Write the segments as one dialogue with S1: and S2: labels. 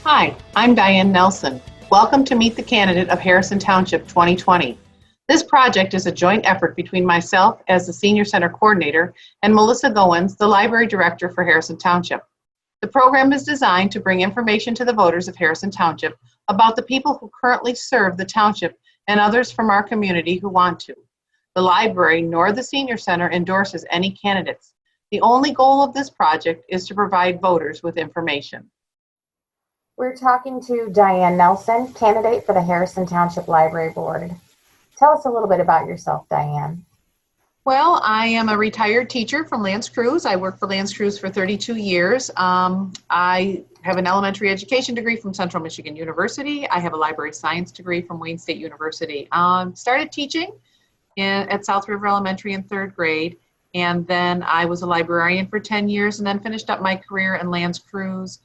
S1: Hi, I'm Diane Nelson. Welcome to Meet the Candidate of Harrison Township 2020. This project is a joint effort between myself as the Senior Center Coordinator and Melissa Goins, the Library Director for Harrison Township. The program is designed to bring information to the voters of Harrison Township about the people who currently serve the township and others from our community who want to. The library nor the Senior Center endorses any candidates. The only goal of this project is to provide voters with information.
S2: We're talking to Diane Nelson, candidate for the Harrison Township Library Board. Tell us a little bit about yourself, Diane.
S1: Well, I am a retired teacher from L'Anse Creuse. I worked for L'Anse Creuse for 32 years. I have an elementary education degree from Central Michigan University. I have a library science degree from Wayne State University. Started teaching at South River Elementary in third grade, and then I was a librarian for 10 years and then finished up my career in L'Anse Creuse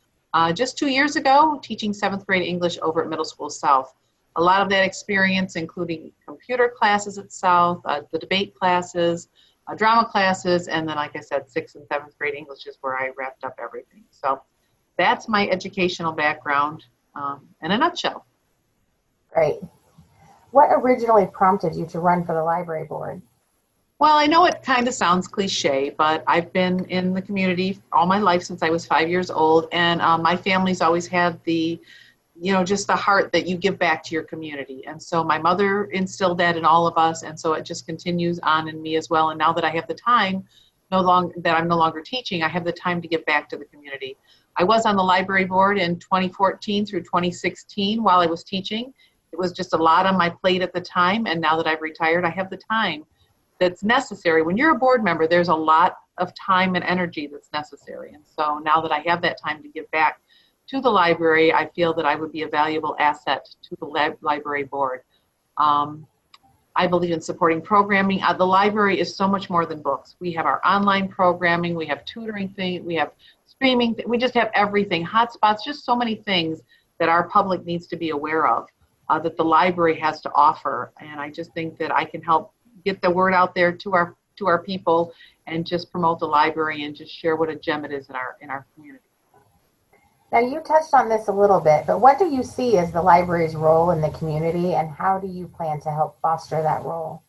S1: just 2 years ago, teaching 7th grade English over at Middle School South. A lot of that experience, including computer classes at South, the debate classes, drama classes, and then, like I said, 6th and 7th grade English is where I wrapped up everything. So that's my educational background in a nutshell.
S2: Great. What originally prompted you to run for the library board?
S1: Well, I know it kind of sounds cliche, but I've been in the community all my life since I was 5 years old, and my family's always had the, just the heart that you give back to your community. And so my mother instilled that in all of us, and so it just continues on in me as well. And now that I have the time, that I'm no longer teaching, I have the time to give back to the community. I was on the library board in 2014 through 2016 while I was teaching. It was just a lot on my plate at the time, and now that I've retired, I have the time that's necessary. When you're a board member, there's a lot of time and energy that's necessary. And so now that I have that time to give back to the library, I feel that I would be a valuable asset to the library board. I believe in supporting programming. The library is so much more than books. We have our online programming, we have tutoring things, we have streaming, we just have everything, hotspots, just so many things that our public needs to be aware of, that the library has to offer. And I just think that I can help get the word out there to our people and just promote the library and just share what a gem it is in our community.
S2: Now, you touched on this a little bit, but what do you see as the library's role in the community, and how do you plan to help foster that role?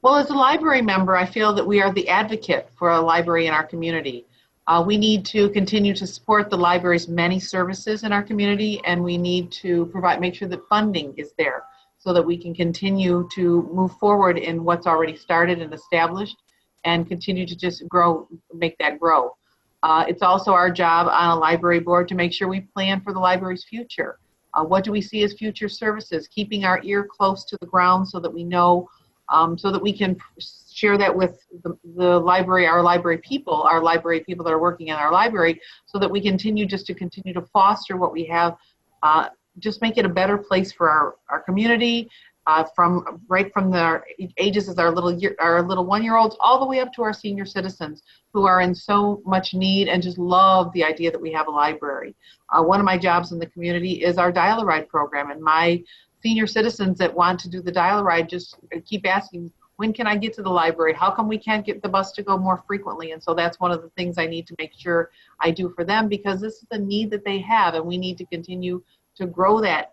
S1: Well, as a library member, I feel that we are the advocate for a library in our community. We need to continue to support the library's many services in our community, and we need to make sure that funding is there so that we can continue to move forward in what's already started and established and continue to just grow, make that grow. It's also our job on a library board to make sure we plan for the library's future. What do we see as future services? Keeping our ear close to the ground so that we know, so that we can share that with the library, our library people that are working in our library, so that we continue to foster what we have, just make it a better place for our community, from their ages as our little 1-year-olds all the way up to our senior citizens who are in so much need and just love the idea that we have a library. One of my jobs in the community is our Dial-A-Ride program, and my senior citizens that want to do the Dial-A-Ride just keep asking, when can I get to the library? How come we can't get the bus to go more frequently? And so that's one of the things I need to make sure I do for them, because this is a need that they have, and we need to continue to grow that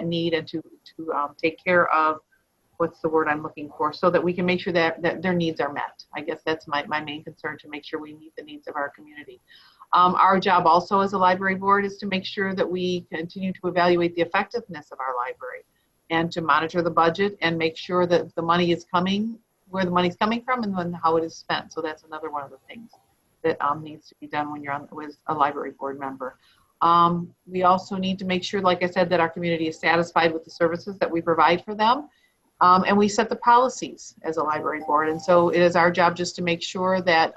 S1: need and to take care of, what's the word I'm looking for, so that we can make sure that their needs are met. I guess that's my main concern, to make sure we meet the needs of our community. Our job also as a library board is to make sure that we continue to evaluate the effectiveness of our library and to monitor the budget and make sure that the money is coming, where the money's coming from, and then how it is spent. So that's another one of the things that needs to be done when you're with a library board member. We also need to make sure, like I said, that our community is satisfied with the services that we provide for them. And we set the policies as a library board. And so it is our job just to make sure that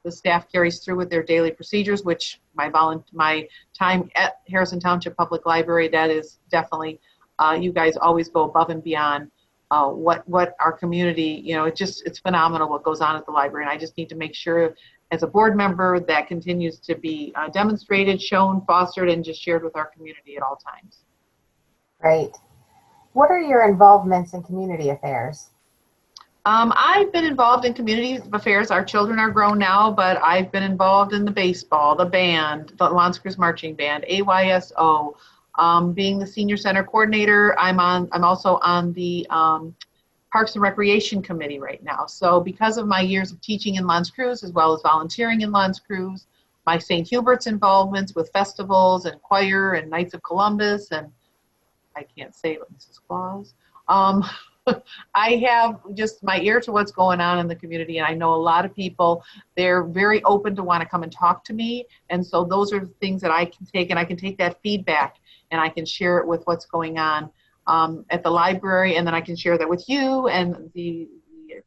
S1: the staff carries through with their daily procedures, which my time at Harrison Township Public Library, that is definitely, you guys always go above and beyond what our community, it's phenomenal what goes on at the library. And I just need to make sure as a board member that continues to be demonstrated, shown, fostered, and just shared with our community at all times.
S2: Great. What are your involvements in community affairs?
S1: I've been involved in community affairs. Our children are grown now, but I've been involved in the baseball, the band, the L'Anse Creuse Marching Band, AYSO. Being the senior center coordinator, I'm also on the Parks and Recreation Committee right now. So because of my years of teaching in L'Anse Creuse, as well as volunteering in L'Anse Creuse, my St. Hubert's involvements with festivals and choir and Knights of Columbus, and I can't say it, Mrs. Claus. I have just my ear to what's going on in the community, and I know a lot of people, they're very open to want to come and talk to me, and so those are the things that I can take, and I can take that feedback and I can share it with what's going on at the library, and then I can share that with you and the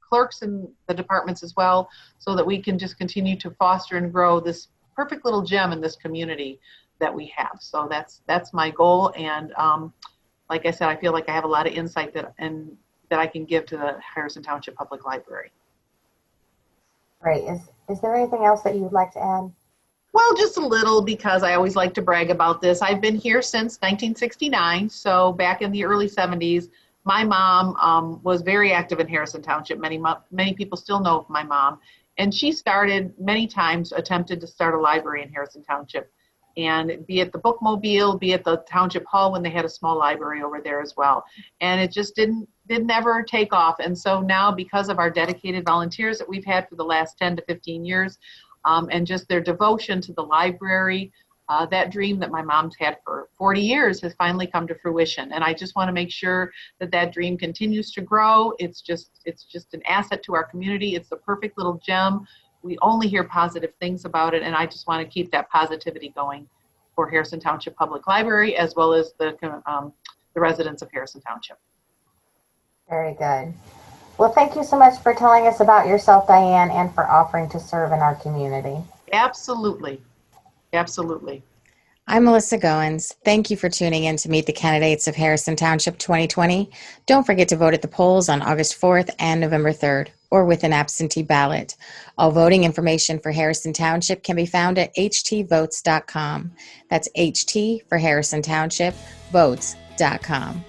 S1: clerks and the departments as well, so that we can just continue to foster and grow this perfect little gem in this community that we have. So that's my goal, and like I said, I feel like I have a lot of insight that I can give to the Harrison Township Public Library.
S2: Great. Is there anything else that you would like to add?
S1: Well, just a little, because I always like to brag about this. I've been here since 1969, so back in the early 70s. My mom was very active in Harrison Township. Many people still know my mom, and she started many times, attempted to start a library in Harrison Township, and be it the bookmobile, be it the Township Hall when they had a small library over there as well. And it just didn't ever take off. And so now, because of our dedicated volunteers that we've had for the last 10 to 15 years, and just their devotion to the library, that dream that my mom's had for 40 years has finally come to fruition. And I just want to make sure that that dream continues to grow. It's just an asset to our community. It's the perfect little gem. We only hear positive things about it, and I just want to keep that positivity going for Harrison Township Public Library, as well as the residents of Harrison Township.
S2: Very good. Well, thank you so much for telling us about yourself, Diane, and for offering to serve in our community.
S1: Absolutely. Absolutely.
S3: I'm Melissa Goins. Thank you for tuning in to meet the candidates of Harrison Township 2020. Don't forget to vote at the polls on August 4th and November 3rd, or with an absentee ballot. All voting information for Harrison Township can be found at htvotes.com. That's HT for Harrison Township, votes.com.